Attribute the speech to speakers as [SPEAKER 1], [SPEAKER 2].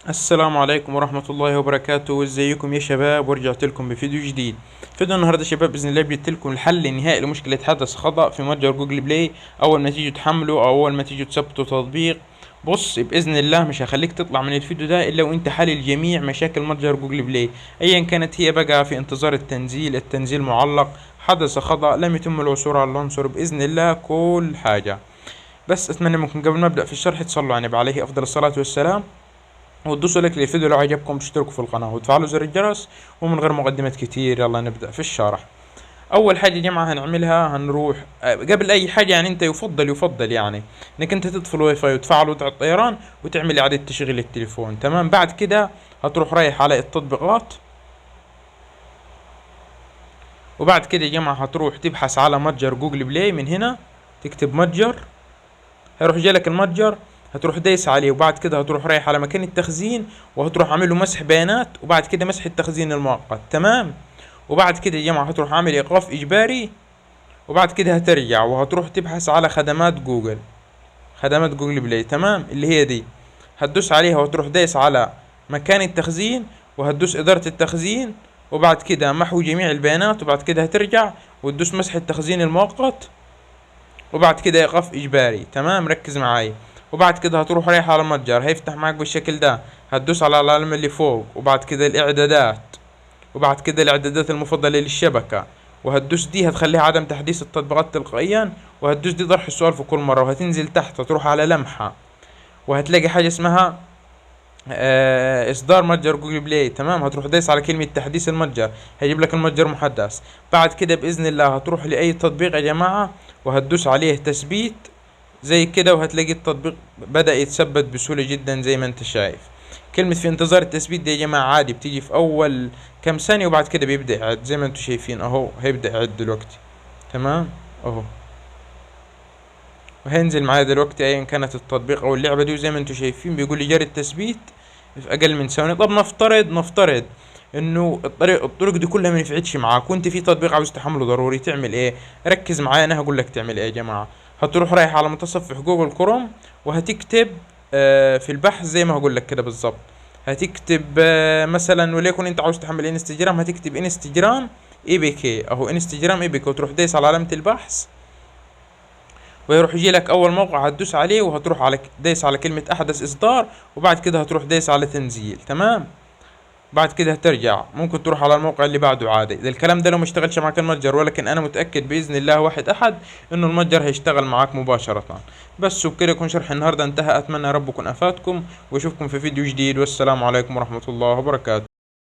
[SPEAKER 1] السلام عليكم ورحمة الله وبركاته. ازيكم يا شباب؟ ورجعت لكم بفيديو جديد. فيديو النهاردة يا شباب بإذن الله جبت لكم الحل النهائي لمشكلة حدث خطأ في متجر جوجل بلاي أول ما تيجوا تحملوا أو أول ما تيجوا تثبتوا تطبيق. بص، بإذن الله مش هخليك تطلع من الفيديو ده إلا وأنت حلل جميع مشاكل متجر جوجل بلاي أيا كانت هي، بقى في انتظار التنزيل معلق، حدث خطأ، لم يتم العثور على العنصر، بإذن الله كل حاجة. بس أتمنى منكم قبل ما أبدأ في الشرح تصلوا على النبي عليه أفضل الصلاة والسلام، وتدوسوا لايك للفيديو لو عجبكم، تشتركوا في القناة وتفعلوا زر الجرس. ومن غير مقدمات كتير يلا نبدأ في الشرح. أول حاجة يا جماعة هنعملها هنروح قبل أي حاجة، يعني أنت يفضل يعني إنك أنت تطفي الواي فاي وتفعل وضع الطيران وتعمل إعادة تشغيل التليفون. تمام، بعد كده هتروح رايح على التطبيقات، وبعد كده يا جماعة هتروح تبحث على متجر جوجل بلاي. من هنا تكتب متجر، هيروح جالك المتجر، هتروح دايس عليه، وبعد كده هتروح رايح على مكان التخزين وهتروح عامل له مسح بيانات، وبعد كده مسح التخزين المؤقت. تمام، وبعد كده يا جماعه هتروح عامل ايقاف اجباري، وبعد كده هترجع وهتروح تبحث على خدمات جوجل بلاي. تمام، اللي هي دي هتدوس عليها وهتروح دايس على مكان التخزين، وهتدوس اداره التخزين، وبعد كده محو جميع البيانات، وبعد كده هترجع وتدوس مسح التخزين المؤقت، وبعد كده ايقاف اجباري. تمام، ركز معايا. وبعد كده هتروح رايح على المتجر، هيفتح معاك بالشكل ده، هتدوس على العلامة اللي فوق، وبعد كده الاعدادات، وبعد كده الاعدادات المفضلة للشبكة، وهتدوس دي هتخليها عدم تحديث التطبيقات تلقائيا، وهتدوس دي طرح السؤال في كل مرة، وهتنزل تحت هتروح على لمحة وهتلاقي حاجة اسمها اصدار متجر جوجل بلاي. تمام، هتروح دايس على كلمة تحديث المتجر، هيجيب لك المتجر محدث. بعد كده بإذن الله هتروح لأي تطبيق يا جماعة وهتدوس عليه تثبيت زي كده، وهتلاقي التطبيق بدأ يتثبت بسهولة جدا زي ما انت شايف. كلمة في انتظار التثبيت دي يا جماعة عادي بتيجي في أول كام ثانية، وبعد كده بيبدأ يعد زي ما انتم شايفين اهو، هيبدأ يعد دلوقتي. تمام اهو، وهينزل معايا دلوقتي ايا كانت التطبيق او اللعبة دي، وزي ما انتم شايفين بيقول لي جري التثبيت في اقل من ثواني. طب نفترض انه الطرق دي كلها ما نفعتش معاك وانت في تطبيق عاوز تحمله ضروري، تعمل ايه؟ ركز معايا، انا هقول لك تعمل ايه يا جماعه. هتروح رايح على متصفح جوجل كروم وهتكتب في البحث زي ما هقول لك كده بالظبط. هتكتب مثلا وليكن انت عاوز تحمل انستجرام، هتكتب انستجرام اي بي كي اهو، انستجرام اي بي كي، وتروح دايس على علامه البحث، ويروح يجي لك اول موقع هتدوس عليه، وهتروح على دايس على كلمه احدث اصدار، وبعد كده هتروح دايس على تنزيل. تمام، بعد كده هترجع ممكن تروح على الموقع اللي بعده عادي. اذا الكلام ده لو ما اشتغلش معاك المتجر، ولكن انا متاكد باذن الله واحد احد انه المتجر هيشتغل معاك مباشره. بس وبكده يكون شرح النهارده انتهى، اتمنى يا رب يكون افادكم، واشوفكم في فيديو جديد، والسلام عليكم ورحمه الله وبركاته.